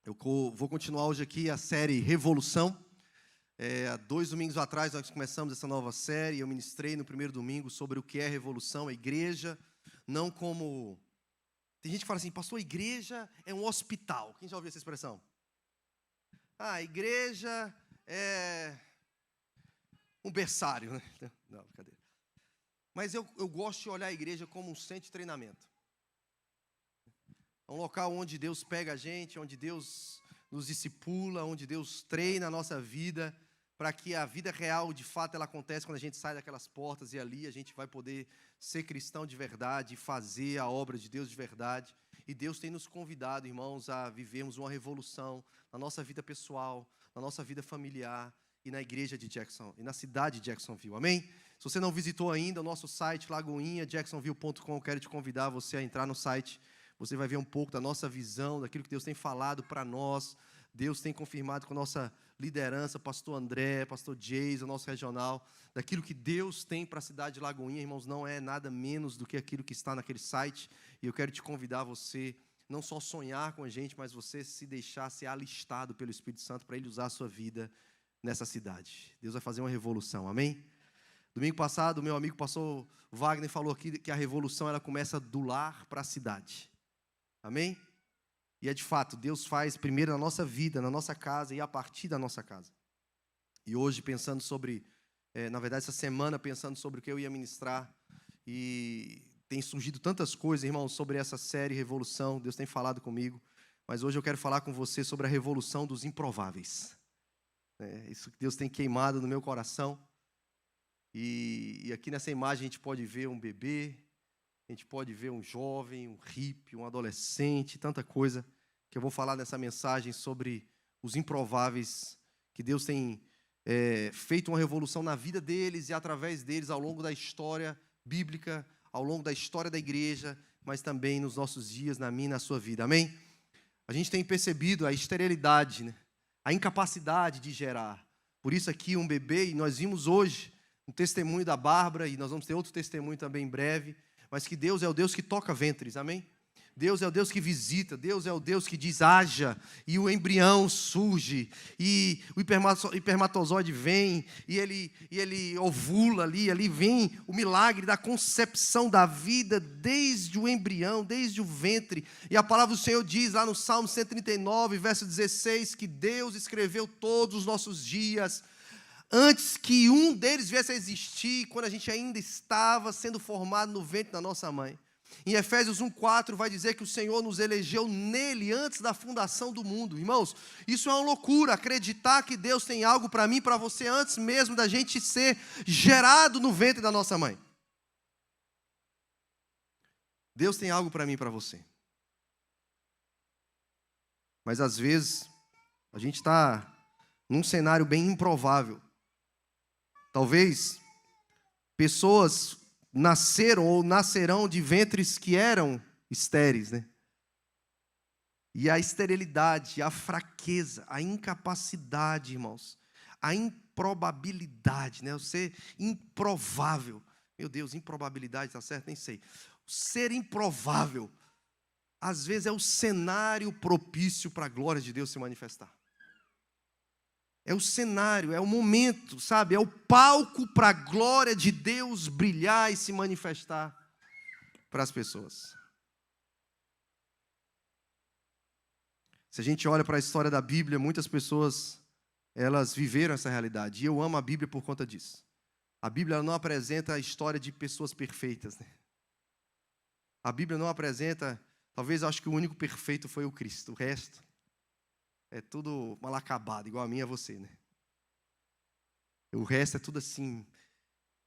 Vou continuar hoje aqui a série Revolução. Há 2 domingos atrás nós começamos essa nova série. Eu ministrei no primeiro domingo sobre o que é revolução, a igreja, não como... Tem gente que fala assim, pastor, a igreja é um hospital. Quem já ouviu essa expressão? A igreja é um berçário, né? Não, brincadeira. Mas eu gosto de olhar a igreja como um centro de treinamento. É um local onde Deus pega a gente, onde Deus nos discipula, onde Deus treina a nossa vida, para que a vida real, de fato, ela acontece quando a gente sai daquelas portas e ali a gente vai poder ser cristão de verdade, fazer a obra de Deus de verdade. E Deus tem nos convidado, irmãos, a vivermos uma revolução na nossa vida pessoal, na nossa vida familiar e na igreja de Jackson, e na cidade de Jacksonville, amém? Se você não visitou ainda o nosso site, lagoinha.jacksonville.com, eu quero te convidar você a entrar no site. Você vai ver um pouco da nossa visão, daquilo que Deus tem falado para nós. Deus tem confirmado com a nossa liderança, pastor André, pastor Jason, nosso regional, daquilo que Deus tem para a cidade de Lagoinha, irmãos, não é nada menos do que aquilo que está naquele site. E eu quero te convidar a você, não só sonhar com a gente, mas você se deixar ser alistado pelo Espírito Santo para Ele usar a sua vida nessa cidade. Deus vai fazer uma revolução, amém? Domingo passado, meu amigo pastor Wagner falou aqui que a revolução ela começa do lar para a cidade. Amém? E é de fato, Deus faz primeiro na nossa vida, na nossa casa e a partir da nossa casa. E hoje pensando sobre, na verdade essa semana pensando sobre o que eu ia ministrar, e tem surgido tantas coisas, irmãos, sobre essa série Revolução, Deus tem falado comigo, mas hoje eu quero falar com você sobre a revolução dos improváveis. Isso que Deus tem queimado no meu coração. E aqui nessa imagem a gente pode ver um bebê, a gente pode ver um jovem, um hippie, um adolescente, tanta coisa que eu vou falar nessa mensagem sobre os improváveis, que Deus tem feito uma revolução na vida deles e através deles ao longo da história bíblica, ao longo da história da igreja, mas também nos nossos dias, na minha e na sua vida, amém? A gente tem percebido a esterilidade, né? A incapacidade de gerar. Por isso aqui um bebê, e nós vimos hoje um testemunho da Bárbara, e nós vamos ter outro testemunho também em breve, mas que Deus é o Deus que toca ventres, amém? Deus é o Deus que visita, Deus é o Deus que diz haja, e o embrião surge, e o espermatozoide vem, e ele ovula ali vem o milagre da concepção da vida, desde o embrião, desde o ventre. E a palavra do Senhor diz lá no Salmo 139, verso 16, que Deus escreveu todos os nossos dias, antes que um deles viesse a existir, quando a gente ainda estava sendo formado no ventre da nossa mãe. Em Efésios 1,4 vai dizer que o Senhor nos elegeu nele antes da fundação do mundo. Irmãos, isso é uma loucura, acreditar que Deus tem algo para mim e para você antes mesmo da gente ser gerado no ventre da nossa mãe. Deus tem algo para mim e para você. Mas às vezes a gente está num cenário bem improvável. Talvez pessoas nasceram ou nascerão de ventres que eram estéreis, né? E a esterilidade, a fraqueza, a incapacidade, irmãos, a improbabilidade, né? O ser improvável. Meu Deus, improbabilidade, está certo? Nem sei. O ser improvável, às vezes é o cenário propício para a glória de Deus se manifestar. É o cenário, é o momento, sabe? É o palco para a glória de Deus brilhar e se manifestar para as pessoas. Se a gente olha para a história da Bíblia, muitas pessoas, elas viveram essa realidade. E eu amo a Bíblia por conta disso. A Bíblia ela não apresenta a história de pessoas perfeitas, né? A Bíblia não apresenta, talvez eu acho que o único perfeito foi o Cristo. O resto é tudo mal acabado, igual a mim e a você, né? O resto é tudo assim,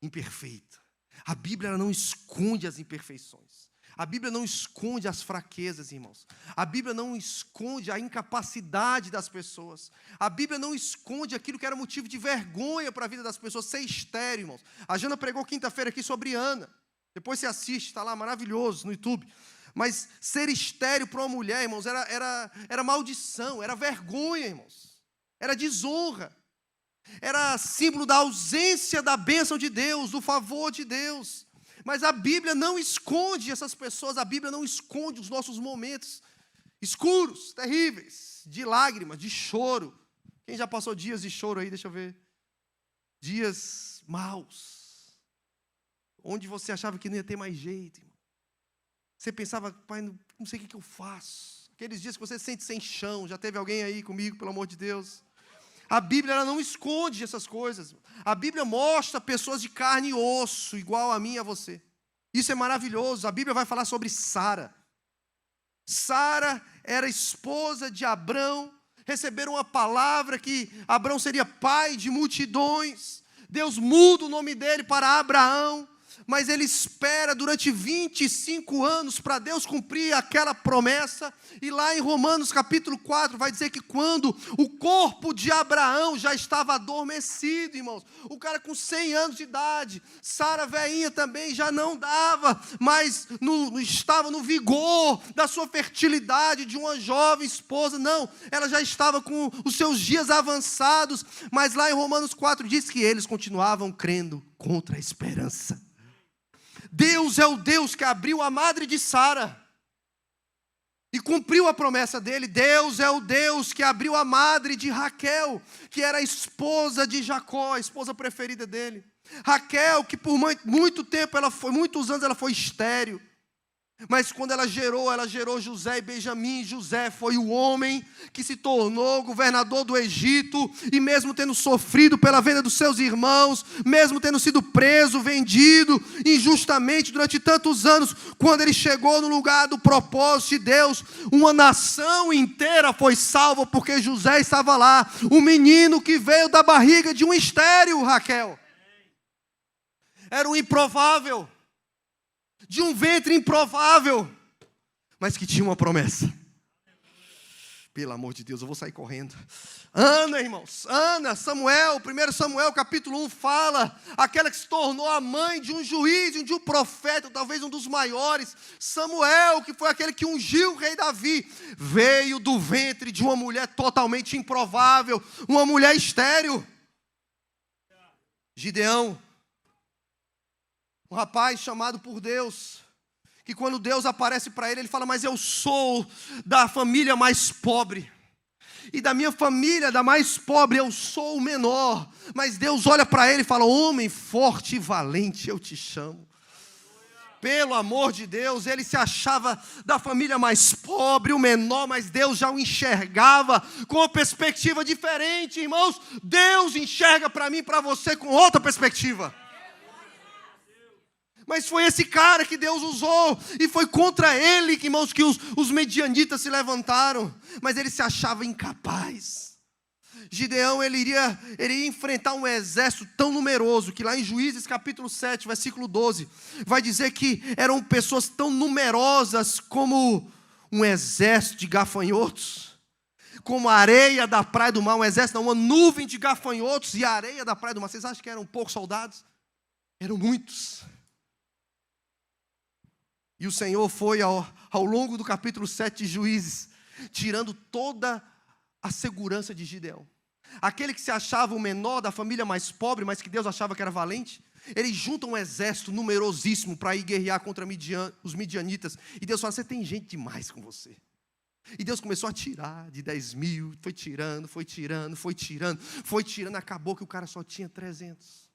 imperfeito. A Bíblia ela não esconde as imperfeições. A Bíblia não esconde as fraquezas, irmãos. A Bíblia não esconde a incapacidade das pessoas. A Bíblia não esconde aquilo que era motivo de vergonha para a vida das pessoas, ser estéril, irmãos. A Jana pregou quinta-feira aqui sobre Ana. Depois você assiste, está lá, maravilhoso, no YouTube. Mas ser estéril para uma mulher, irmãos, era maldição, era vergonha, irmãos. Era desonra. Era símbolo da ausência da bênção de Deus, do favor de Deus. Mas a Bíblia não esconde essas pessoas, a Bíblia não esconde os nossos momentos escuros, terríveis. de lágrimas, de choro. Quem já passou dias de choro aí, deixa eu ver. Dias maus. Onde você achava que não ia ter mais jeito, irmão. Você pensava, pai, não sei o que eu faço. Aqueles dias que você se sente sem chão. Já teve alguém aí comigo, pelo amor de Deus? A Bíblia ela não esconde essas coisas. A Bíblia mostra pessoas de carne e osso, igual a mim e a você. Isso é maravilhoso. A Bíblia vai falar sobre Sara. Sara era esposa de Abrão. Receberam uma palavra que Abrão seria pai de multidões. Deus muda o nome dele para Abraão. Mas ele espera durante 25 anos para Deus cumprir aquela promessa. E lá em Romanos capítulo 4 vai dizer que quando o corpo de Abraão já estava adormecido, irmãos, o cara com 100 anos de idade, Sara velhinha também já não dava, mas estava no vigor da sua fertilidade de uma jovem esposa, não, ela já estava com os seus dias avançados, mas lá em Romanos 4 diz que eles continuavam crendo contra a esperança. Deus é o Deus que abriu a madre de Sara e cumpriu a promessa dele. Deus é o Deus que abriu a madre de Raquel, que era a esposa de Jacó, a esposa preferida dele. Raquel, que por muito tempo, muitos anos ela foi estéril. Mas quando ela gerou José e Benjamim. José foi o homem que se tornou governador do Egito. E mesmo tendo sofrido pela venda dos seus irmãos, mesmo tendo sido preso, vendido injustamente durante tantos anos, quando ele chegou no lugar do propósito de Deus, uma nação inteira foi salva, porque José estava lá. O menino que veio da barriga de um estéril, Raquel. Era um improvável, de um ventre improvável, mas que tinha uma promessa. Pelo amor de Deus, eu vou sair correndo. Ana, irmãos, Samuel, 1 Samuel capítulo 1 fala, aquela que se tornou a mãe de um juiz, de um profeta, talvez um dos maiores. Samuel, que foi aquele que ungiu o rei Davi, veio do ventre de uma mulher totalmente improvável, uma mulher estéril. Gideão, um rapaz chamado por Deus, que quando Deus aparece para ele, ele fala, mas eu sou da família mais pobre, e da minha família, da mais pobre, eu sou o menor. Mas Deus olha para ele e fala, homem forte e valente, eu te chamo. Pelo amor de Deus, ele se achava da família mais pobre, o menor, mas Deus já o enxergava com uma perspectiva diferente, irmãos. Deus enxerga para mim e para você com outra perspectiva. Mas foi esse cara que Deus usou, e foi contra ele, irmãos, que os medianitas se levantaram, mas ele se achava incapaz. Gideão, ele iria enfrentar um exército tão numeroso, que lá em Juízes capítulo 7, versículo 12, vai dizer que eram pessoas tão numerosas como um exército de gafanhotos, como a areia da praia do mar, um exército, uma nuvem de gafanhotos e a areia da praia do mar. Vocês acham que eram poucos soldados? Eram muitos. E o Senhor foi ao longo do capítulo 7 de Juízes, tirando toda a segurança de Gideão. Aquele que se achava o menor da família mais pobre, mas que Deus achava que era valente, ele junta um exército numerosíssimo para ir guerrear contra os midianitas. E Deus fala, você tem gente demais com você. E Deus começou a tirar de 10 mil, foi tirando, acabou que o cara só tinha 300.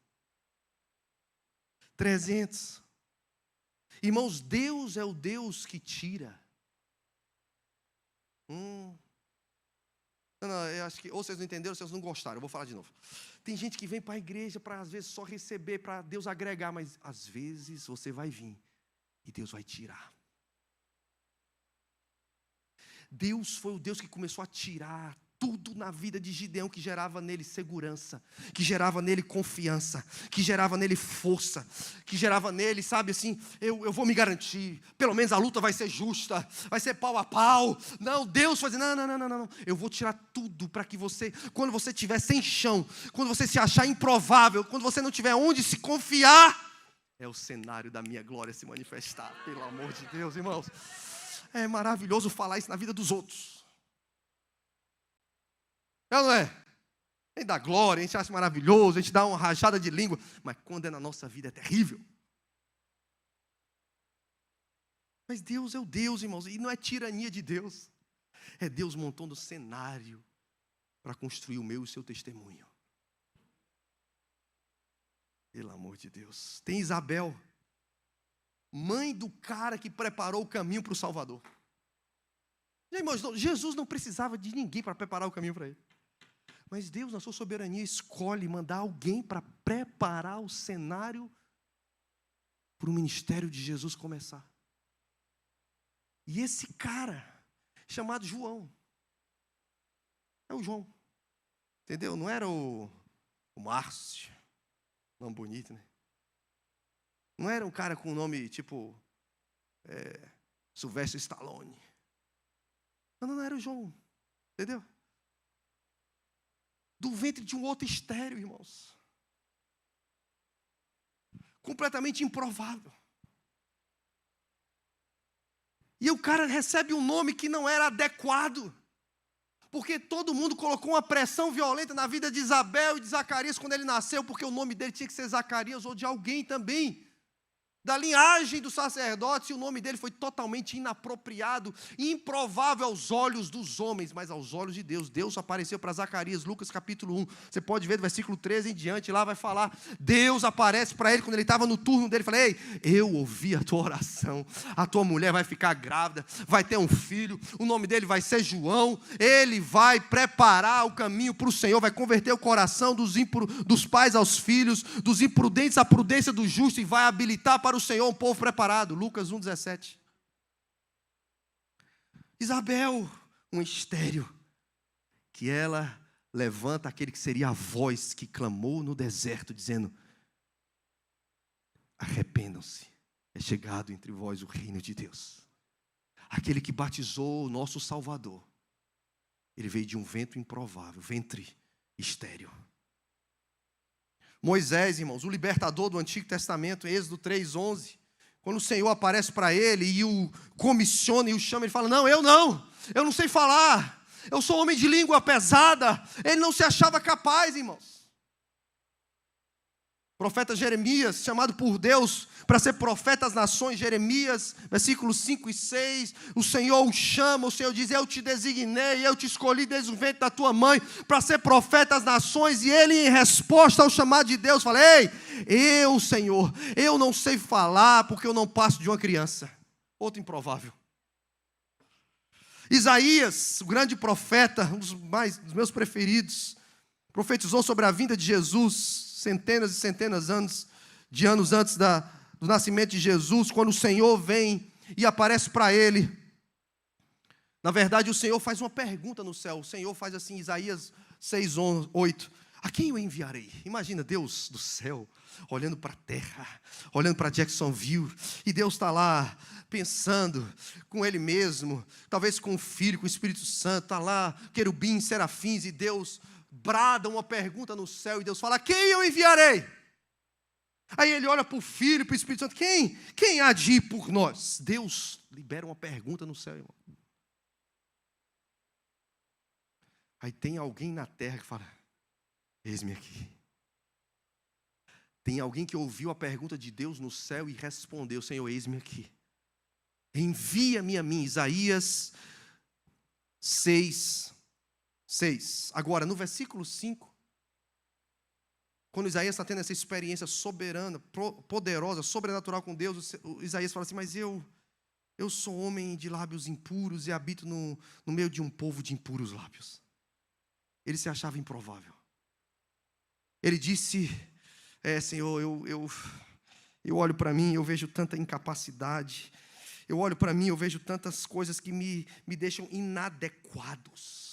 300. Irmãos, Deus é o Deus que tira. Não, eu acho que, ou vocês não entenderam, ou vocês não gostaram, eu vou falar de novo. Tem gente que vem para a igreja para às vezes só receber, para Deus agregar, mas às vezes você vai vir e Deus vai tirar. Deus foi o Deus que começou a tirar tudo na vida de Gideão, que gerava nele segurança, que gerava nele confiança, que gerava nele força, que gerava nele, sabe assim, eu vou me garantir, pelo menos a luta vai ser justa, vai ser pau a pau. Não, Deus foi dizer, não, eu vou tirar tudo para que você, quando você estiver sem chão, quando você se achar improvável, quando você não tiver onde se confiar, é o cenário da minha glória se manifestar. Pelo amor de Deus, irmãos, é maravilhoso falar isso na vida dos outros. Não é? A gente dá glória, a gente acha maravilhoso, a gente dá uma rajada de língua, mas quando é na nossa vida é terrível. Mas Deus é o Deus, irmãos, e não é tirania de Deus. É Deus montando o cenário para construir o meu e o seu testemunho. Pelo amor de Deus. Tem Isabel, mãe do cara que preparou o caminho para o Salvador. Irmãos, Jesus não precisava de ninguém para preparar o caminho para ele. Mas Deus, na sua soberania, escolhe mandar alguém para preparar o cenário para o ministério de Jesus começar. E esse cara, chamado João, é o João. Entendeu? Não era o Márcio. Nome bonito, né? Não era um cara com nome tipo Sylvester Stallone. Não era o João. Entendeu? Do ventre de um outro estéril, irmãos. Completamente improvável. E o cara recebe um nome que não era adequado. Porque todo mundo colocou uma pressão violenta na vida de Isabel e de Zacarias quando ele nasceu, porque o nome dele tinha que ser Zacarias ou de alguém também da linhagem dos sacerdotes, e o nome dele foi totalmente inapropriado, improvável aos olhos dos homens, mas aos olhos de Deus. Deus apareceu para Zacarias, Lucas capítulo 1, você pode ver do versículo 13 em diante, lá vai falar, Deus aparece para ele quando ele estava no turno dele, fala, ei, eu ouvi a tua oração, a tua mulher vai ficar grávida, vai ter um filho, o nome dele vai ser João, ele vai preparar o caminho para o Senhor, vai converter o coração dos pais aos filhos, dos imprudentes à prudência do justo, e vai habilitar para o Senhor um povo preparado. Lucas 1,17. Isabel, um estéril, que ela levanta aquele que seria a voz que clamou no deserto, dizendo, arrependam-se, é chegado entre vós o reino de Deus. Aquele que batizou o nosso Salvador, ele veio de um ventre improvável, ventre estéril. Moisés, irmãos, o libertador do Antigo Testamento, em Êxodo 3:11, quando o Senhor aparece para ele e o comissiona e o chama, ele fala, eu não sei falar, eu sou homem de língua pesada. Ele não se achava capaz, irmãos. Profeta Jeremias, chamado por Deus para ser profeta às nações, Jeremias, versículos 5 e 6, o Senhor o chama, o Senhor diz, eu te designei, eu te escolhi desde o ventre da tua mãe para ser profeta às nações, e ele, em resposta ao chamado de Deus, fala, ei, Senhor, eu não sei falar porque eu não passo de uma criança. Outro improvável. Isaías, o grande profeta, um dos meus preferidos, profetizou sobre a vinda de Jesus, centenas e centenas de anos antes do nascimento de Jesus, quando o Senhor vem e aparece para ele. Na verdade, o Senhor faz uma pergunta no céu. O Senhor faz assim, Isaías 6:8. A quem eu enviarei? Imagina Deus do céu, olhando para a terra, olhando para Jacksonville, e Deus está lá, pensando com Ele mesmo, talvez com o Filho, com o Espírito Santo, está lá, querubins, serafins, e Deus brada uma pergunta no céu, e Deus fala, a quem eu enviarei? Aí ele olha para o Filho, para o Espírito Santo, quem há de ir por nós? Deus libera uma pergunta no céu, irmão. Aí tem alguém na terra que fala, eis-me aqui. Tem alguém que ouviu a pergunta de Deus no céu e respondeu, Senhor, eis-me aqui. Envia-me a mim, Isaías 6. Agora, no versículo 5, quando Isaías está tendo essa experiência soberana, poderosa, sobrenatural com Deus, Isaías fala assim, mas eu sou homem de lábios impuros e habito no meio de um povo de impuros lábios. Ele se achava improvável. Ele disse, Senhor, eu olho para mim, eu vejo tanta incapacidade, eu olho para mim, eu vejo tantas coisas que me deixam inadequados.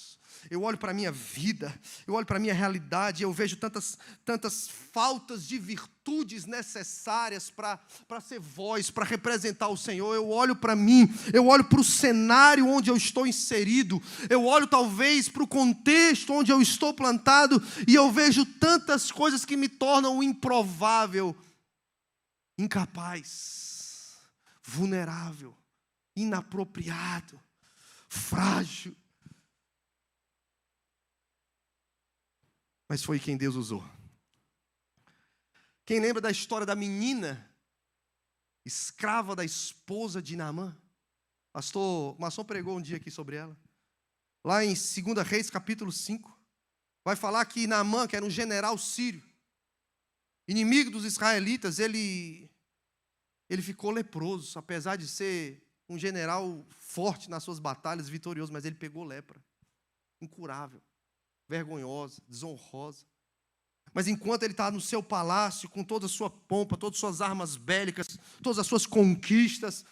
Eu olho para a minha vida, eu olho para a minha realidade, eu vejo tantas faltas de virtudes necessárias para ser voz, para representar o Senhor. Eu olho para mim, eu olho para o cenário onde eu estou inserido, eu olho talvez para o contexto onde eu estou plantado, e eu vejo tantas coisas que me tornam improvável, incapaz, vulnerável, inapropriado, frágil. Mas foi quem Deus usou. Quem lembra da história da menina, escrava da esposa de Naamã? Pastor Masson pregou um dia aqui sobre ela. lá em 2 Reis, capítulo 5, vai falar que Naamã, que era um general sírio, inimigo dos israelitas, ele ficou leproso, apesar de ser um general forte nas suas batalhas, vitorioso, mas ele pegou lepra, incurável, vergonhosa, desonrosa. Mas enquanto ele está no seu palácio, com toda a sua pompa, todas as suas armas bélicas, todas as suas conquistas,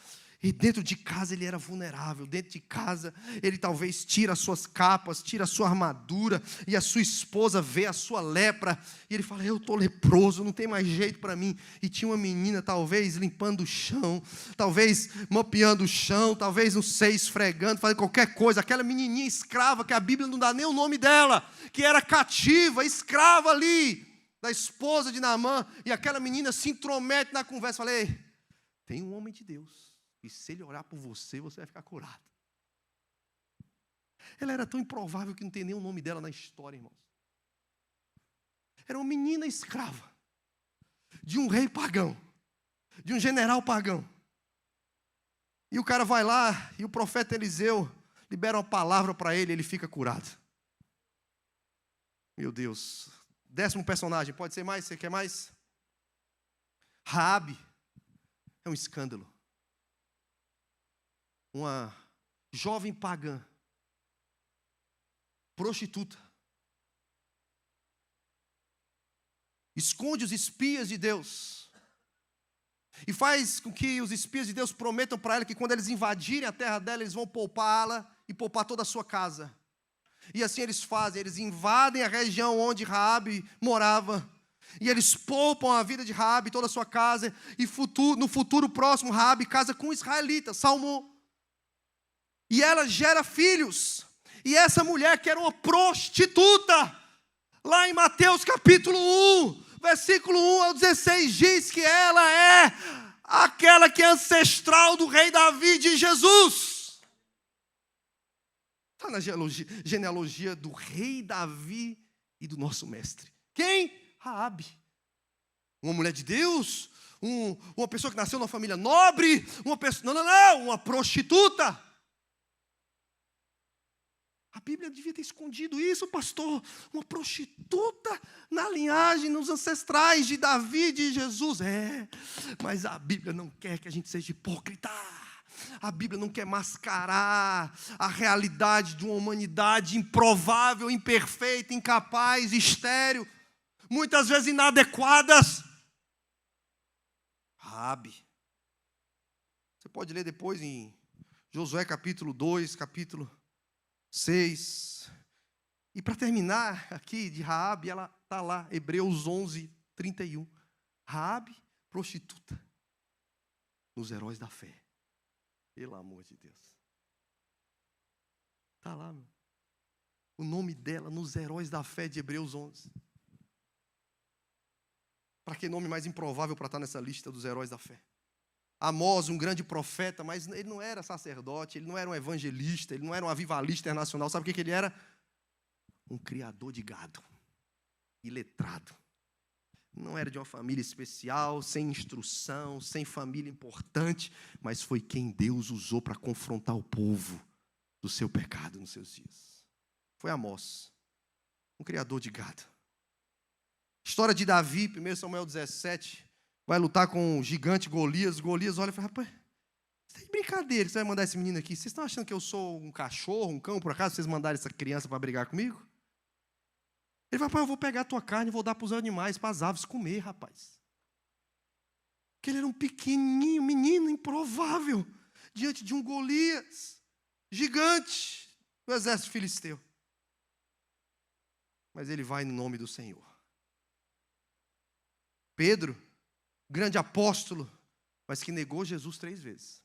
e dentro de casa ele era vulnerável. Dentro de casa ele talvez tira as suas capas, tira a sua armadura, e a sua esposa vê a sua lepra, e ele fala: eu estou leproso, não tem mais jeito para mim. E tinha uma menina talvez limpando o chão, talvez mapeando o chão, talvez não sei, esfregando, fazendo qualquer coisa. Aquela menininha escrava, que a Bíblia não dá nem o nome dela, que era cativa, escrava ali, da esposa de Naamã. E aquela menina se intromete na conversa. Falei: tem um homem de Deus, e se ele orar por você, você vai ficar curado. Ela era tão improvável que não tem nem o nome dela na história, irmãos. Era uma menina escrava de um rei pagão, de um general pagão. E o cara vai lá, e o profeta Eliseu libera uma palavra para ele, ele fica curado. Meu Deus. 10º personagem, pode ser mais? Você quer mais? Raabe é um escândalo. Uma jovem pagã, prostituta, esconde os espias de Deus e faz com que os espias de Deus prometam para ela que quando eles invadirem a terra dela, eles vão poupá-la e poupar toda a sua casa. E assim eles fazem, eles invadem a região onde Raabe morava, e eles poupam a vida de Raabe, toda a sua casa, e no futuro próximo Raabe casa com um israelita, Salmão. E ela gera filhos. E essa mulher, que era uma prostituta, lá em Mateus capítulo 1, versículo 1 ao 16, diz que ela é aquela que é ancestral do rei Davi, de Jesus. Está na genealogia do rei Davi e do nosso mestre. Quem? Raabe. Uma mulher de Deus, uma pessoa que nasceu numa família nobre, uma prostituta. A Bíblia devia ter escondido isso, pastor. Uma prostituta na linhagem, nos ancestrais de Davi e de Jesus. Mas a Bíblia não quer que a gente seja hipócrita. A Bíblia não quer mascarar a realidade de uma humanidade improvável, imperfeita, incapaz, estéril, muitas vezes inadequadas. Raabe. Você pode ler depois em Josué capítulo 2, capítulo 6. E para terminar aqui de Raabe, ela está lá, Hebreus 11, 31. Raabe, prostituta, nos heróis da fé. Pelo amor de Deus. Está lá, meu. O nome dela nos heróis da fé de Hebreus 11. Para que nome mais improvável para estar nessa lista dos heróis da fé? Amós, um grande profeta, mas ele não era sacerdote, ele não era um evangelista, ele não era um avivalista internacional. Sabe o que ele era? Um criador de gado, iletrado. Não era de uma família especial, sem instrução, sem família importante, mas foi quem Deus usou para confrontar o povo do seu pecado nos seus dias. Foi Amós, um criador de gado. História de Davi, 1 Samuel 17, vai lutar com o gigante Golias. Golias olha e fala: rapaz, isso é brincadeira que você vai mandar esse menino aqui. Vocês estão achando que eu sou um cachorro, um cão, por acaso, vocês mandarem essa criança para brigar comigo? Ele fala: rapaz, eu vou pegar a tua carne e vou dar para os animais, para as aves comer, rapaz. Porque ele era um pequenininho, menino improvável, diante de um Golias, gigante do exército filisteu. Mas ele vai no nome do Senhor. Pedro, grande apóstolo, mas que negou Jesus 3 vezes.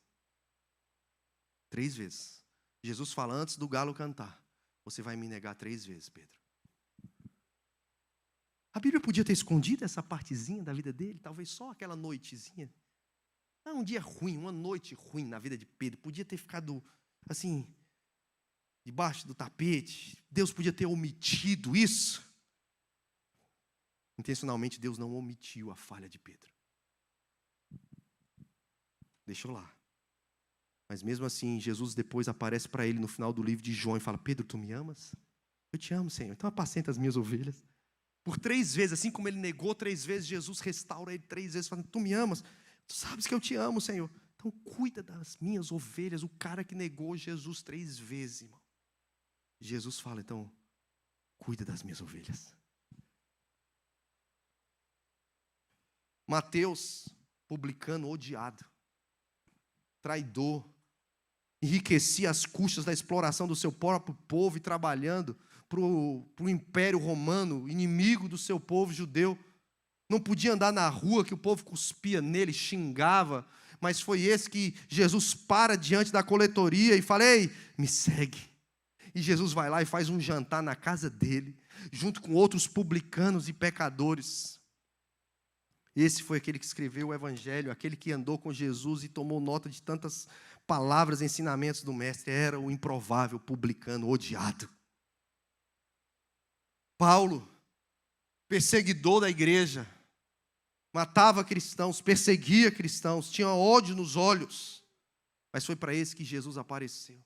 3 vezes. Jesus fala antes do galo cantar: você vai me negar 3 vezes, Pedro. A Bíblia podia ter escondido essa partezinha da vida dele, talvez só aquela noitezinha. Um dia ruim, uma noite ruim na vida de Pedro. Podia ter ficado assim, debaixo do tapete. Deus podia ter omitido isso. Intencionalmente, Deus não omitiu a falha de Pedro. Deixou lá. Mas mesmo assim, Jesus depois aparece para ele no final do livro de João e fala: Pedro, tu me amas? Eu te amo, Senhor, então apacenta as minhas ovelhas. Por 3 vezes, assim como ele negou 3 vezes, Jesus restaura ele 3 vezes, falando: tu me amas? Tu sabes que eu te amo, Senhor. Então cuida das minhas ovelhas. O cara que negou Jesus 3 vezes, irmão. Jesus fala: então, cuida das minhas ovelhas. Mateus, publicano odiado, traidor, enriquecia às custas da exploração do seu próprio povo e trabalhando para o Império Romano, inimigo do seu povo judeu. Não podia andar na rua que o povo cuspia nele, xingava, mas foi esse que Jesus para diante da coletoria e fala: ei, me segue. E Jesus vai lá e faz um jantar na casa dele, junto com outros publicanos e pecadores. Esse foi aquele que escreveu o Evangelho, aquele que andou com Jesus e tomou nota de tantas palavras, ensinamentos do Mestre. Era o improvável publicano odiado. Paulo, perseguidor da igreja, matava cristãos, perseguia cristãos, tinha ódio nos olhos. Mas foi para esse que Jesus apareceu.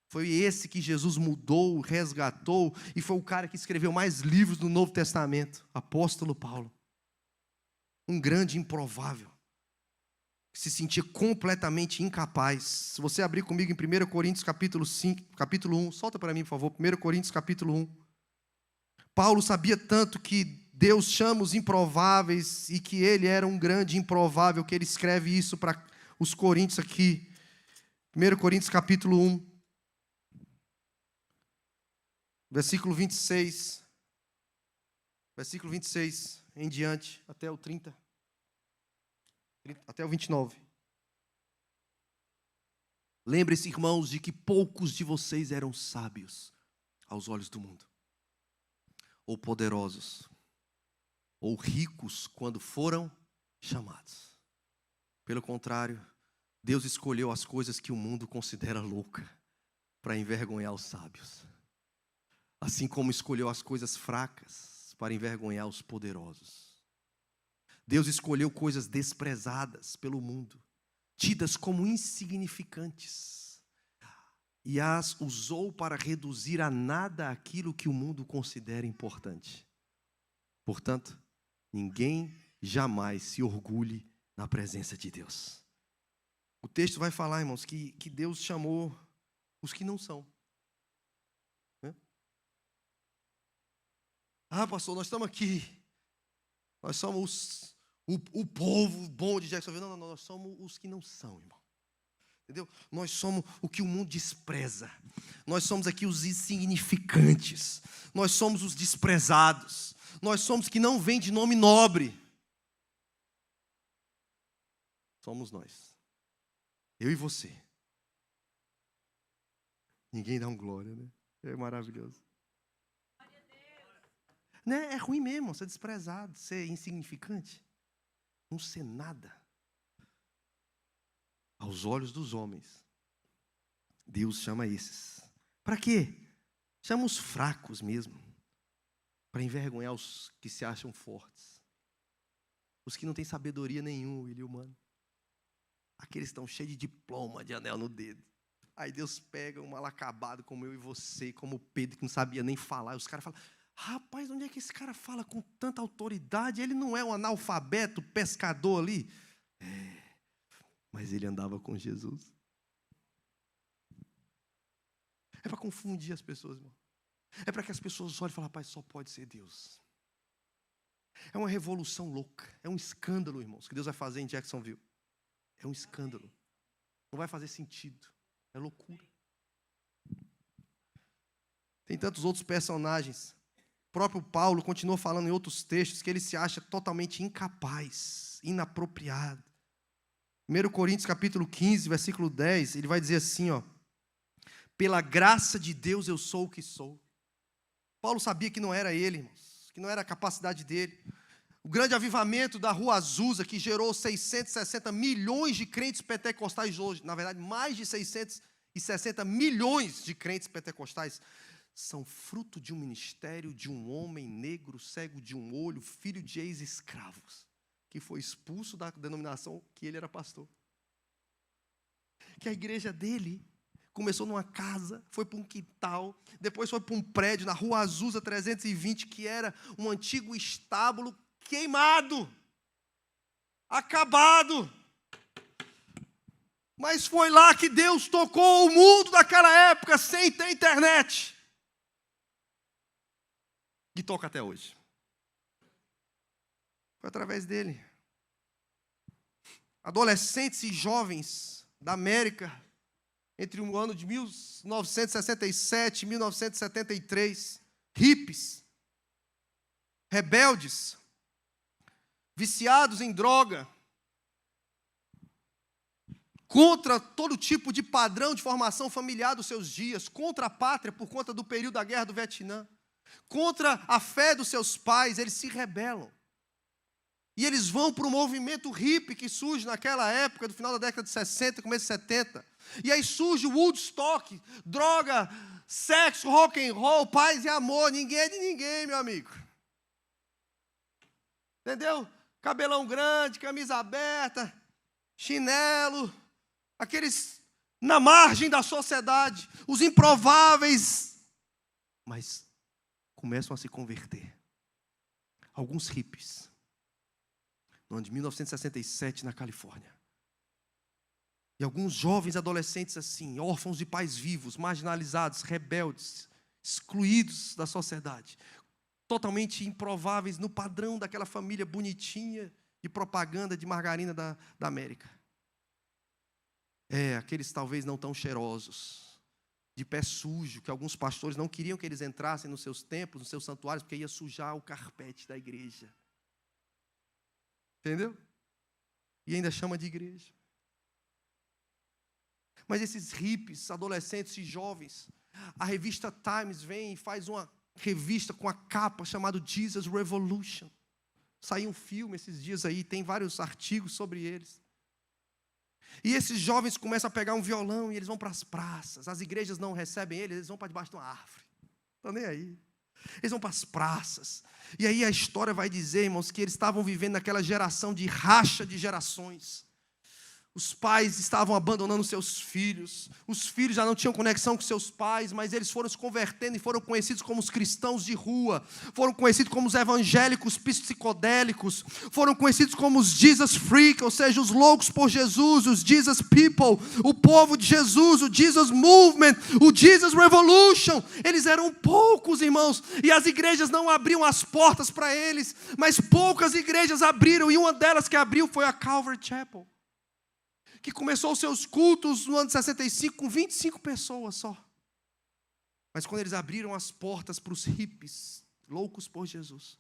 Foi esse que Jesus mudou, resgatou, e foi o cara que escreveu mais livros do Novo Testamento, apóstolo Paulo. Um grande improvável, que se sentia completamente incapaz. Se você abrir comigo em 1 Coríntios capítulo 1, solta para mim, por favor, 1 Coríntios capítulo 1. Paulo sabia tanto que Deus chama os improváveis e que ele era um grande improvável, que ele escreve isso para os coríntios aqui. 1 Coríntios capítulo 1, versículo 26. Versículo 26 em diante, até o 30. Até o 29. Lembre-se, irmãos, de que poucos de vocês eram sábios aos olhos do mundo, ou poderosos, ou ricos quando foram chamados. Pelo contrário, Deus escolheu as coisas que o mundo considera louca para envergonhar os sábios, assim como escolheu as coisas fracas para envergonhar os poderosos. Deus escolheu coisas desprezadas pelo mundo, tidas como insignificantes, e as usou para reduzir a nada aquilo que o mundo considera importante. Portanto, ninguém jamais se orgulhe na presença de Deus. O texto vai falar, irmãos, que Deus chamou os que não são. Ah, pastor, nós estamos aqui. Nós somos o povo bom de Jacksonville. Não, nós somos os que não são, irmão. Entendeu? Nós somos o que o mundo despreza. Nós somos aqui os insignificantes. Nós somos os desprezados. Nós somos que não vêm de nome nobre. Somos nós. Eu e você. Ninguém dá um glória, né? É maravilhoso. Né? É ruim mesmo ser desprezado, ser insignificante. Não ser nada. Aos olhos dos homens, Deus chama esses. Para quê? Chama os fracos mesmo. Para envergonhar os que se acham fortes. Os que não têm sabedoria nenhuma, ele humano. Aqueles que estão cheios de diploma, de anel no dedo. Aí Deus pega um mal acabado como eu e você, como Pedro, que não sabia nem falar. E os caras falam: rapaz, onde é que esse cara fala com tanta autoridade? Ele não é um analfabeto, pescador ali? Mas ele andava com Jesus. É para confundir as pessoas, irmão. É para que as pessoas olhem e falem: rapaz, só pode ser Deus. É uma revolução louca. É um escândalo, irmãos, que Deus vai fazer em Jacksonville. É um escândalo. Não vai fazer sentido. É loucura. Tem tantos outros personagens. O próprio Paulo continua falando em outros textos que ele se acha totalmente incapaz, inapropriado. 1 Coríntios capítulo 15, versículo 10, ele vai dizer assim, ó: pela graça de Deus eu sou o que sou. Paulo sabia que não era ele, irmãos, que não era a capacidade dele. O grande avivamento da Rua Azusa, que gerou 660 milhões de crentes pentecostais hoje, na verdade, mais de 660 milhões de crentes pentecostais, são fruto de um ministério de um homem negro, cego de um olho, filho de ex-escravos, que foi expulso da denominação que ele era pastor. que a igreja dele começou numa casa, foi para um quintal, depois foi para um prédio na Rua Azusa 320, que era um antigo estábulo queimado, acabado. Mas foi lá que Deus tocou o mundo daquela época, sem ter internet. E toca até hoje. Foi através dele. Adolescentes e jovens da América, entre o ano de 1967 e 1973, hippies, rebeldes, viciados em droga, contra todo tipo de padrão de formação familiar dos seus dias, contra a pátria por conta do período da Guerra do Vietnã, contra a fé dos seus pais, eles se rebelam. E eles vão para o movimento hippie que surge naquela época, do final da década de 60, começo de 70. E aí surge o Woodstock, droga, sexo, rock and roll, paz e amor. Ninguém é de ninguém, meu amigo. Entendeu? Cabelão grande, camisa aberta, chinelo, aqueles na margem da sociedade, os improváveis. Mas começam a se converter. Alguns hippies. No ano de 1967, na Califórnia. E alguns jovens adolescentes assim, órfãos de pais vivos, marginalizados, rebeldes, excluídos da sociedade, totalmente improváveis no padrão daquela família bonitinha de propaganda de margarina da América. Aqueles talvez não tão cheirosos, de pé sujo, que alguns pastores não queriam que eles entrassem nos seus templos, nos seus santuários, porque ia sujar o carpete da igreja. Entendeu? E ainda chama de igreja. Mas esses hippies, adolescentes e jovens, a revista Times vem e faz uma revista com a capa chamada Jesus Revolution. Saiu um filme esses dias aí, tem vários artigos sobre eles. E esses jovens começam a pegar um violão e eles vão para as praças. As igrejas não recebem eles vão para debaixo de uma árvore. Estão nem aí. Eles vão para as praças. E aí a história vai dizer, irmãos, que eles estavam vivendo naquela geração de racha de gerações. Os pais estavam abandonando seus filhos. Os filhos já não tinham conexão com seus pais, mas eles foram se convertendo e foram conhecidos como os cristãos de rua. Foram conhecidos como os evangélicos psicodélicos. Foram conhecidos como os Jesus Freak, ou seja, os loucos por Jesus, os Jesus People, o povo de Jesus, o Jesus Movement, o Jesus Revolution. Eles eram poucos, irmãos, e as igrejas não abriam as portas para eles, mas poucas igrejas abriram, e uma delas que abriu foi a Calvary Chapel, que começou os seus cultos no ano de 65 com 25 pessoas só. Mas quando eles abriram as portas para os hippies, loucos por Jesus,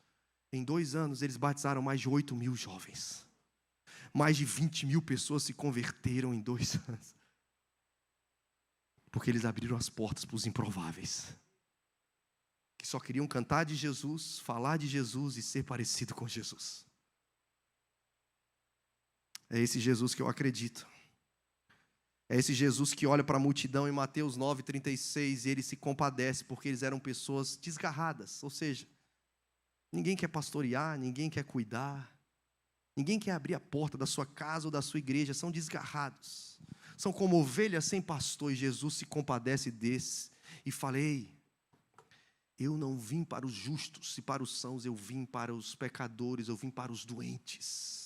em 2 anos eles batizaram mais de 8 mil jovens. Mais de 20 mil pessoas se converteram em 2 anos. Porque eles abriram as portas para os improváveis, que só queriam cantar de Jesus, falar de Jesus e ser parecido com Jesus. É esse Jesus que eu acredito. É esse Jesus que olha para a multidão em Mateus 9,36 e ele se compadece porque eles eram pessoas desgarradas. Ou seja, ninguém quer pastorear, ninguém quer cuidar, ninguém quer abrir a porta da sua casa ou da sua igreja, são desgarrados. São como ovelhas sem pastor e Jesus se compadece desses e fala: ei, eu não vim para os justos e para os sãos, eu vim para os pecadores, eu vim para os doentes.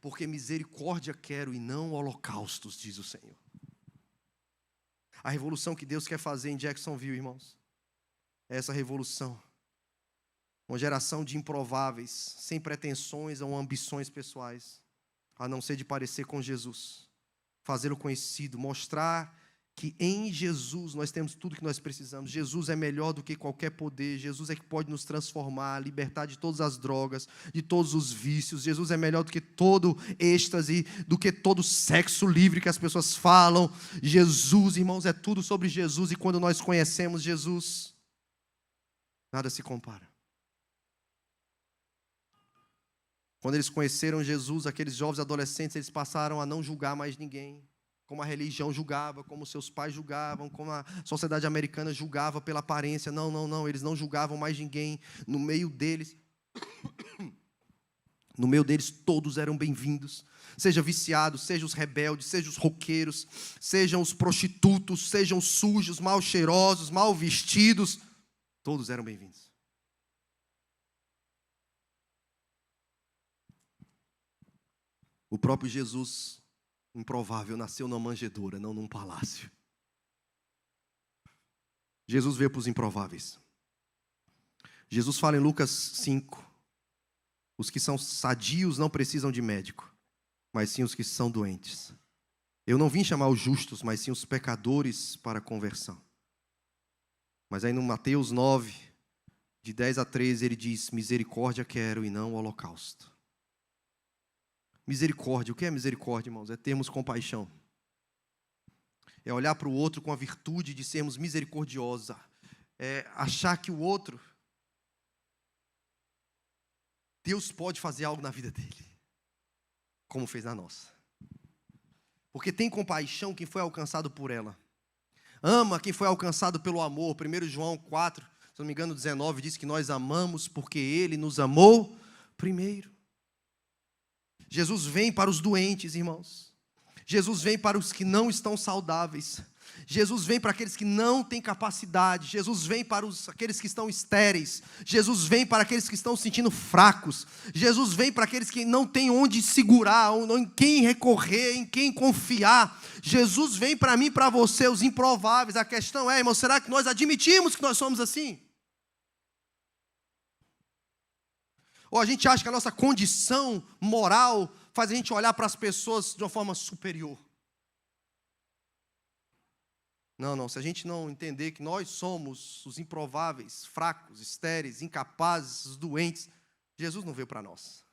Porque misericórdia quero e não holocaustos, diz o Senhor. A revolução que Deus quer fazer em Jacksonville, irmãos, é essa revolução. Uma geração de improváveis, sem pretensões ou ambições pessoais, a não ser de parecer com Jesus, fazê-lo conhecido, mostrar que em Jesus nós temos tudo que nós precisamos. Jesus é melhor do que qualquer poder. Jesus é que pode nos transformar, libertar de todas as drogas, de todos os vícios. Jesus é melhor do que todo êxtase, do que todo sexo livre que as pessoas falam. Jesus, irmãos, é tudo sobre Jesus. E quando nós conhecemos Jesus, nada se compara. Quando eles conheceram Jesus, aqueles jovens adolescentes, eles passaram a não julgar mais ninguém, como a religião julgava, como seus pais julgavam, como a sociedade americana julgava pela aparência. Não, eles não julgavam mais ninguém. No meio deles No meio deles, todos eram bem-vindos. Seja viciados, seja os rebeldes, seja os roqueiros, sejam os prostitutos, sejam os sujos, mal cheirosos, mal vestidos, todos eram bem-vindos. O próprio Jesus, improvável, nasceu numa manjedoura, não num palácio. Jesus veio para os improváveis. Jesus fala em Lucas 5, os que são sadios não precisam de médico, mas sim os que são doentes. Eu não vim chamar os justos, mas sim os pecadores para a conversão. Mas aí no Mateus 9, de 10 a 13, ele diz, misericórdia quero e não holocausto. Misericórdia, o que é misericórdia, irmãos? É termos compaixão. É olhar para o outro com a virtude de sermos misericordiosos. É achar que o outro, Deus pode fazer algo na vida dele, como fez na nossa. Porque tem compaixão quem foi alcançado por ela. Ama quem foi alcançado pelo amor. 1 João 4, se não me engano, 19, diz que nós amamos porque Ele nos amou primeiro. Jesus vem para os doentes, irmãos. Jesus vem para os que não estão saudáveis. Jesus vem para aqueles que não têm capacidade. Jesus vem para aqueles que estão estéreis. Jesus vem para aqueles que estão se sentindo fracos. Jesus vem para aqueles que não têm onde segurar, em quem recorrer, em quem confiar. Jesus vem para mim e para você, os improváveis. A questão é, irmão, será que nós admitimos que nós somos assim? Ou a gente acha que a nossa condição moral faz a gente olhar para as pessoas de uma forma superior? Não, se a gente não entender que nós somos os improváveis, fracos, estéreis, incapazes, os doentes, Jesus não veio para nós.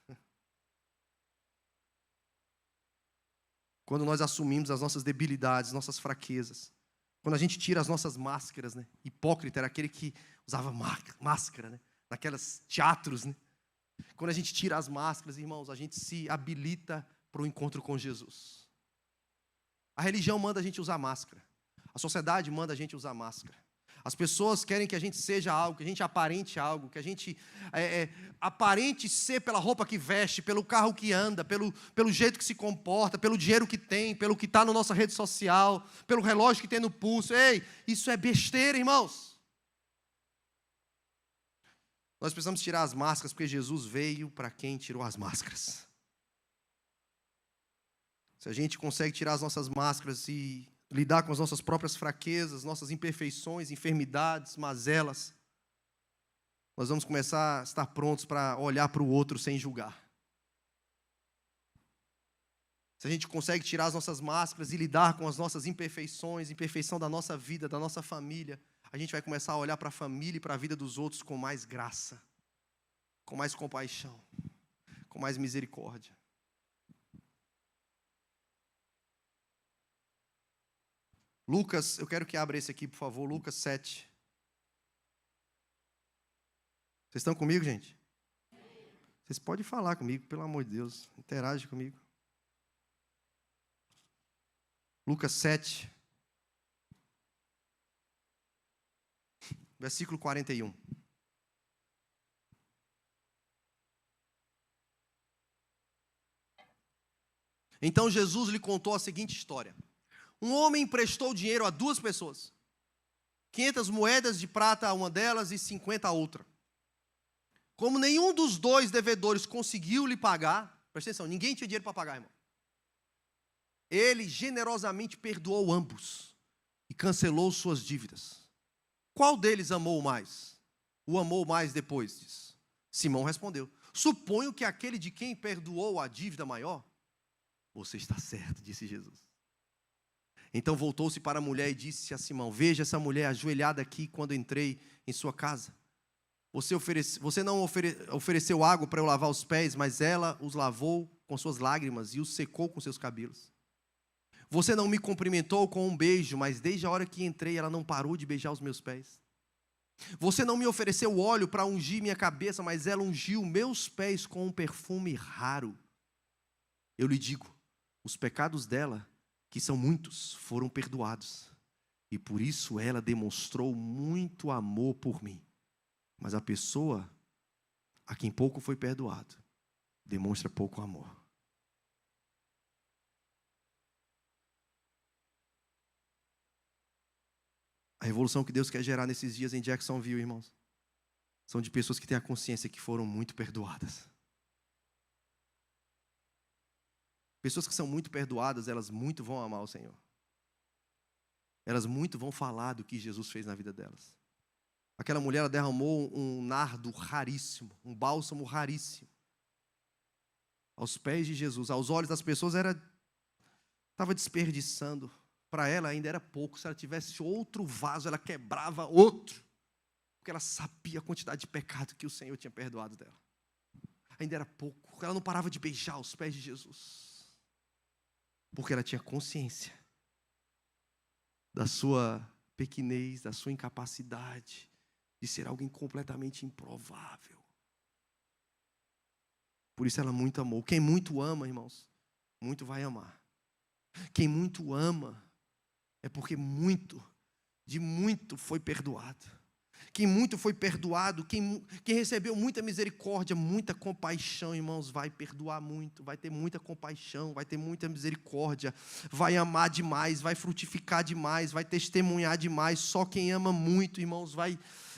Quando nós assumimos as nossas debilidades, nossas fraquezas, quando a gente tira as nossas máscaras, né? Hipócrita era aquele que usava máscara, né? Naqueles teatros, né? Quando a gente tira as máscaras, irmãos, a gente se habilita para o encontro com Jesus. A religião manda a gente usar máscara. A sociedade manda a gente usar máscara. As pessoas querem que a gente seja algo, que a gente aparente algo, que a gente aparente ser pela roupa que veste, pelo carro que anda, pelo jeito que se comporta, pelo dinheiro que tem, pelo que está na nossa rede social, pelo relógio que tem no pulso. Ei, isso é besteira, irmãos. Nós precisamos tirar as máscaras, porque Jesus veio para quem tirou as máscaras. Se a gente consegue tirar as nossas máscaras e lidar com as nossas próprias fraquezas, nossas imperfeições, enfermidades, mazelas, nós vamos começar a estar prontos para olhar para o outro sem julgar. Se a gente consegue tirar as nossas máscaras e lidar com as nossas imperfeições, imperfeição da nossa vida, da nossa família, a gente vai começar a olhar para a família e para a vida dos outros com mais graça, com mais compaixão, com mais misericórdia. Lucas, eu quero que abra esse aqui, por favor, Lucas 7. Vocês estão comigo, gente? Vocês podem falar comigo, pelo amor de Deus, interage comigo. Lucas 7, versículo 41. Então Jesus lhe contou a seguinte história. Um homem emprestou dinheiro a 2 pessoas. 500 moedas de prata a uma delas e 50 a outra. Como nenhum dos 2 devedores conseguiu lhe pagar, presta atenção, ninguém tinha dinheiro para pagar, irmão. Ele generosamente perdoou ambos e cancelou suas dívidas. Qual deles amou mais? O amou mais depois disso? Simão respondeu, suponho que aquele de quem perdoou a dívida maior. Você está certo, disse Jesus. Então voltou-se para a mulher e disse a Simão, veja essa mulher ajoelhada aqui quando entrei em sua casa. Você não ofereceu água para eu lavar os pés, mas ela os lavou com suas lágrimas e os secou com seus cabelos. Você não me cumprimentou com um beijo, mas desde a hora que entrei ela não parou de beijar os meus pés. Você não me ofereceu óleo para ungir minha cabeça, mas ela ungiu meus pés com um perfume raro. Eu lhe digo, os pecados dela, que são muitos, foram perdoados. E por isso ela demonstrou muito amor por mim. Mas a pessoa a quem pouco foi perdoado, demonstra pouco amor. A revolução que Deus quer gerar nesses dias em Jacksonville, irmãos, são de pessoas que têm a consciência que foram muito perdoadas. Pessoas que são muito perdoadas, elas muito vão amar o Senhor. Elas muito vão falar do que Jesus fez na vida delas. Aquela mulher, ela derramou um nardo raríssimo, um bálsamo raríssimo, aos pés de Jesus. Aos olhos das pessoas, estava desperdiçando. Para ela ainda era pouco. Se ela tivesse outro vaso, ela quebrava outro. Porque ela sabia a quantidade de pecado que o Senhor tinha perdoado dela. Ainda era pouco. Ela não parava de beijar os pés de Jesus. Porque ela tinha consciência da sua pequenez, da sua incapacidade de ser alguém completamente improvável. Por isso ela muito amou. Quem muito ama, irmãos, muito vai amar. Quem muito ama é porque de muito foi perdoado. Quem muito foi perdoado, quem recebeu muita misericórdia, muita compaixão, irmãos, vai perdoar muito, vai ter muita compaixão, vai ter muita misericórdia, vai amar demais, vai frutificar demais, vai testemunhar demais. Só quem ama muito, irmãos,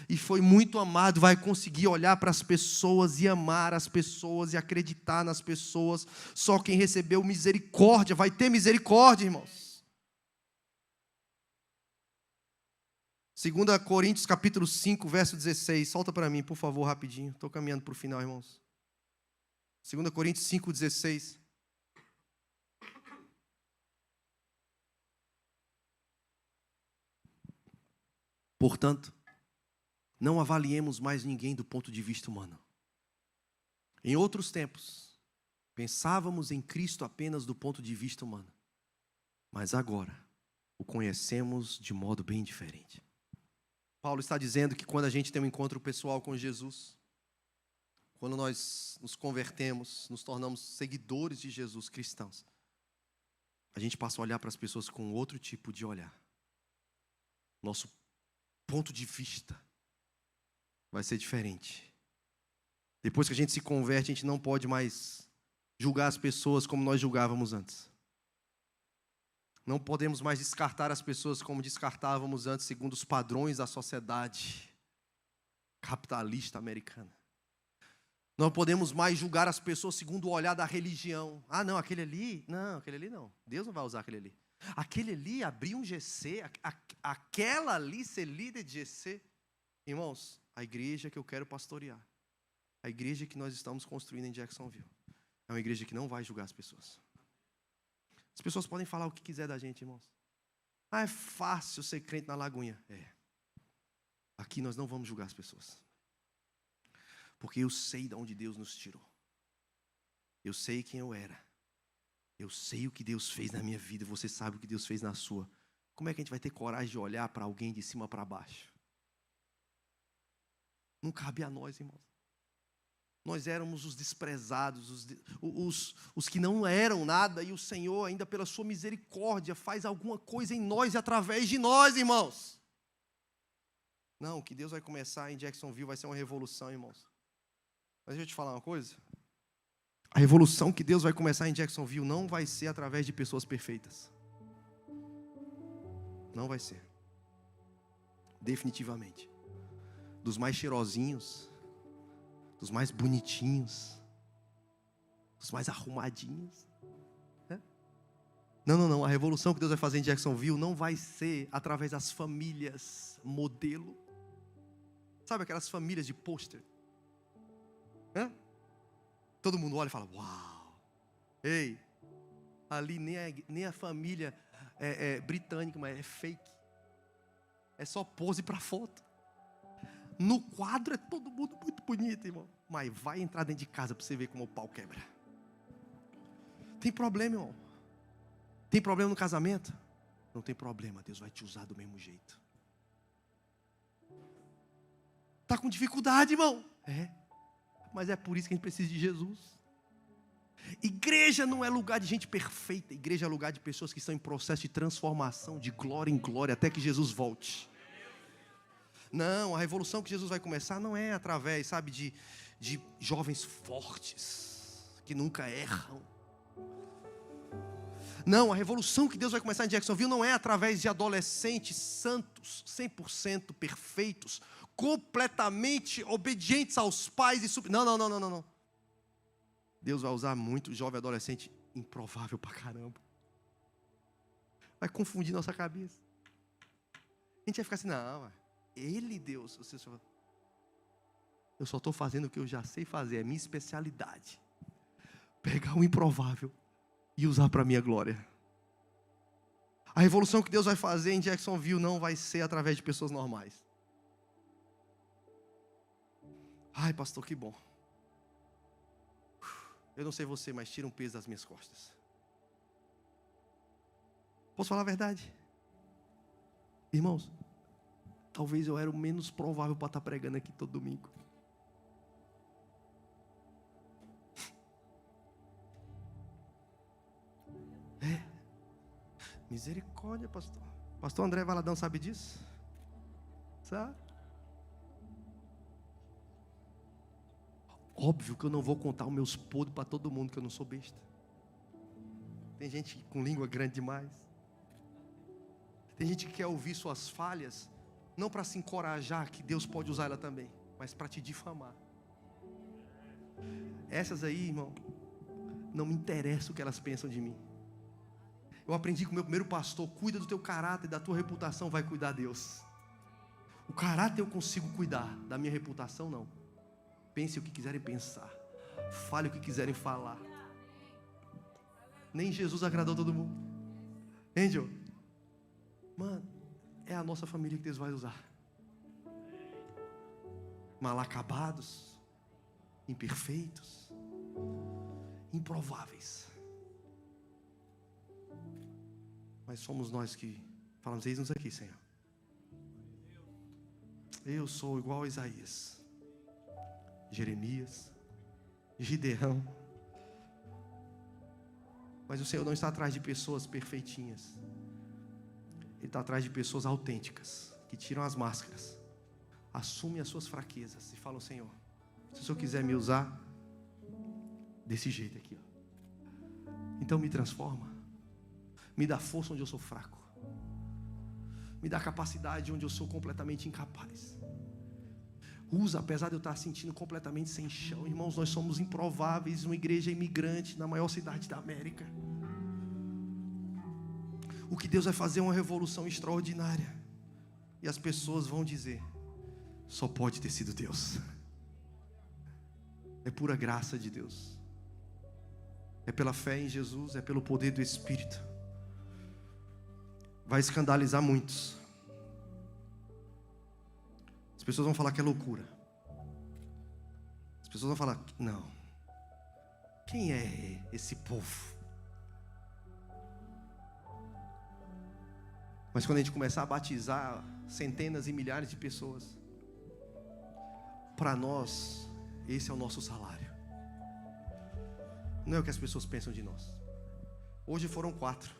e foi muito amado, vai conseguir olhar para as pessoas e amar as pessoas e acreditar nas pessoas. Só quem recebeu misericórdia vai ter misericórdia, irmãos. 2 Coríntios capítulo 5, verso 16. Solta para mim, por favor, rapidinho. Estou caminhando para o final, irmãos. 2 Coríntios 5, 16. Portanto, não avaliemos mais ninguém do ponto de vista humano. Em outros tempos, pensávamos em Cristo apenas do ponto de vista humano. Mas agora, o conhecemos de modo bem diferente. Paulo está dizendo que quando a gente tem um encontro pessoal com Jesus, quando nós nos convertemos, nos tornamos seguidores de Jesus, cristãos, a gente passa a olhar para as pessoas com outro tipo de olhar. Nosso ponto de vista vai ser diferente. Depois que a gente se converte, a gente não pode mais julgar as pessoas como nós julgávamos antes. Não podemos mais descartar as pessoas como descartávamos antes, segundo os padrões da sociedade capitalista americana. Não podemos mais julgar as pessoas segundo o olhar da religião. Ah, não, aquele ali não. Deus não vai usar aquele ali. Aquele ali abrir um GC, aquela ali ser líder de GC. Irmãos, a igreja que eu quero pastorear, a igreja que nós estamos construindo em Jacksonville, é uma igreja que não vai julgar as pessoas. As pessoas podem falar o que quiser da gente, irmãos. Ah, é fácil ser crente na Lagoinha. É. Aqui nós não vamos julgar as pessoas. Porque eu sei de onde Deus nos tirou. Eu sei quem eu era. Eu sei o que Deus fez na minha vida. Você sabe o que Deus fez na sua. Como é que a gente vai ter coragem de olhar para alguém de cima para baixo? Não cabe a nós, irmãos. Nós éramos os desprezados, os que não eram nada, e o Senhor, ainda pela sua misericórdia, faz alguma coisa em nós e através de nós, irmãos. Não, o que Deus vai começar em Jacksonville vai ser uma revolução, irmãos. Mas deixa eu te falar uma coisa. A revolução que Deus vai começar em Jacksonville não vai ser através de pessoas perfeitas. Não vai ser. Definitivamente. Dos mais cheirosinhos, dos mais bonitinhos, dos mais arrumadinhos. Não. A revolução que Deus vai fazer em Jacksonville não vai ser através das famílias modelo. Sabe aquelas famílias de pôster? Todo mundo olha e fala, uau. Ei, ali nem a família é britânica, mas é fake. É só pose para foto. No quadro é todo mundo muito bonito, irmão. Mas vai entrar dentro de casa para você ver como o pau quebra. Tem problema, irmão? Tem problema no casamento? Não tem problema, Deus vai te usar do mesmo jeito. Está com dificuldade, irmão? Mas é por isso que a gente precisa de Jesus. Igreja não é lugar de gente perfeita. Igreja é lugar de pessoas que estão em processo de transformação, de glória em glória, até que Jesus volte. Não, a revolução que Jesus vai começar não é através, sabe, de jovens fortes, que nunca erram. Não, a revolução que Deus vai começar em Jacksonville não é através de adolescentes santos, 100% perfeitos, completamente obedientes aos pais e Não. Deus vai usar muito jovem adolescente improvável pra caramba. Vai confundir nossa cabeça. A gente vai ficar assim, não, ele, Deus, eu só estou fazendo o que eu já sei fazer, é minha especialidade. Pegar o improvável e usar para a minha glória. A revolução que Deus vai fazer em Jacksonville não vai ser através de pessoas normais. Ai, pastor, que bom. Eu não sei você, mas tira um peso das minhas costas. Posso falar a verdade? Irmãos, talvez eu era o menos provável para estar pregando aqui todo domingo. Misericórdia, pastor. Pastor André Valadão sabe disso? Sabe? Óbvio que eu não vou contar os meus podres para todo mundo, que eu não sou besta. Tem gente com língua grande demais. Tem gente que quer ouvir suas falhas, não para se encorajar que Deus pode usar ela também, mas para te difamar. Essas aí, irmão, não me interessa o que elas pensam de mim. Eu aprendi com o meu primeiro pastor: cuida do teu caráter e da tua reputação, vai cuidar Deus. O caráter eu consigo cuidar, da minha reputação não. Pense o que quiserem pensar, fale o que quiserem falar. Nem Jesus agradou todo mundo. Angel, mano, é a nossa família que Deus vai usar. Mal acabados, imperfeitos, improváveis. Mas somos nós que falamos: eis-nos aqui, Senhor. Eu sou igual a Isaías, Jeremias, Gideão. Mas o Senhor não está atrás de pessoas perfeitinhas. Ele está atrás de pessoas autênticas, que tiram as máscaras, assumem as suas fraquezas e falam: Senhor, se o Senhor quiser me usar desse jeito aqui, ó, então me transforma. Me dá força onde eu sou fraco. Me dá capacidade onde eu sou completamente incapaz. Usa, apesar de eu estar sentindo completamente sem chão. Irmãos, nós somos improváveis, uma igreja imigrante na maior cidade da América. O que Deus vai fazer é uma revolução extraordinária. E as pessoas vão dizer: só pode ter sido Deus. É pura graça de Deus. É pela fé em Jesus, é pelo poder do Espírito. Vai escandalizar muitos. As pessoas vão falar que é loucura. As pessoas vão falar: não, quem é esse povo? Mas quando a gente começar a batizar centenas e milhares de pessoas, para nós, esse é o nosso salário. Não é o que as pessoas pensam de nós. Hoje foram 4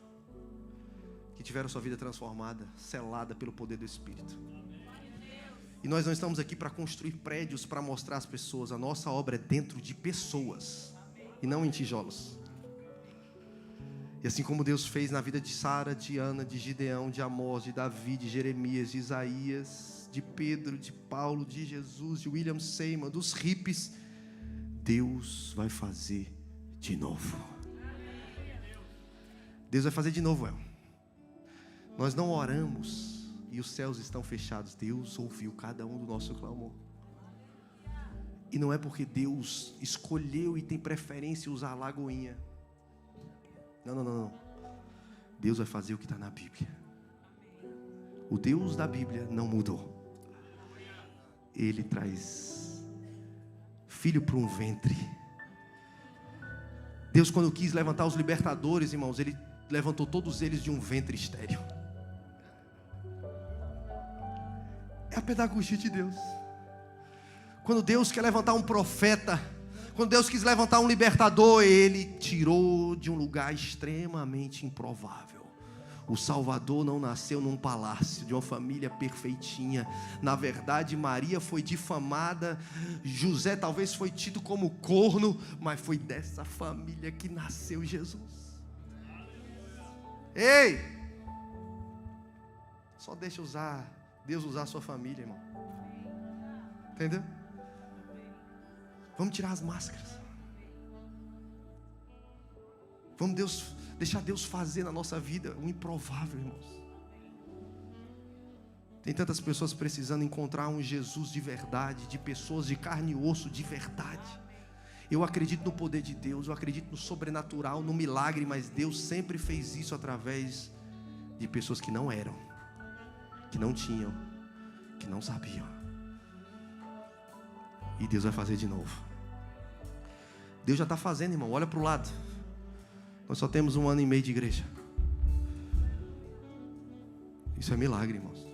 que tiveram sua vida transformada, selada pelo poder do Espírito. E nós não estamos aqui para construir prédios para mostrar às pessoas. A nossa obra é dentro de pessoas e não em tijolos. E assim como Deus fez na vida de Sara, de Ana, de Gideão, de Amós, de Davi, de Jeremias, de Isaías, de Pedro, de Paulo, de Jesus, de William Seymour, dos hippies, Deus vai fazer de novo. Deus vai fazer de novo, Nós não oramos e os céus estão fechados. Deus ouviu cada um do nosso clamor. E não é porque Deus escolheu e tem preferência em usar a lagoinha. Não. Deus vai fazer o que está na Bíblia. O Deus da Bíblia não mudou. Ele traz filho para um ventre. Deus, quando quis levantar os libertadores, irmãos, Ele levantou todos eles de um ventre estéril. É a pedagogia de Deus. Quando Deus quer levantar um profeta, quando Deus quis levantar um libertador, Ele tirou de um lugar extremamente improvável. O Salvador não nasceu num palácio, de uma família perfeitinha. Na verdade, Maria foi difamada, José talvez foi tido como corno, mas foi dessa família que nasceu Jesus. Ei! Só deixa Deus usar a sua família, irmão. Entendeu? Vamos tirar as máscaras. Vamos deixar Deus fazer na nossa vida o improvável, irmãos. Tem tantas pessoas precisando encontrar um Jesus de verdade, de pessoas de carne e osso de verdade. Eu acredito no poder de Deus, eu acredito no sobrenatural, no milagre, mas Deus sempre fez isso através de pessoas que não eram, que não tinham, que não sabiam. E Deus vai fazer de novo. Deus já está fazendo, irmão. Olha para o lado. Nós só temos 1 ano e meio de igreja. Isso é milagre, irmãos.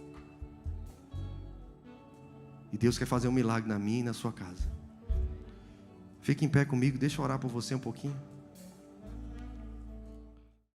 E Deus quer fazer um milagre na minha e na sua casa. Fique em pé comigo, deixa eu orar por você um pouquinho.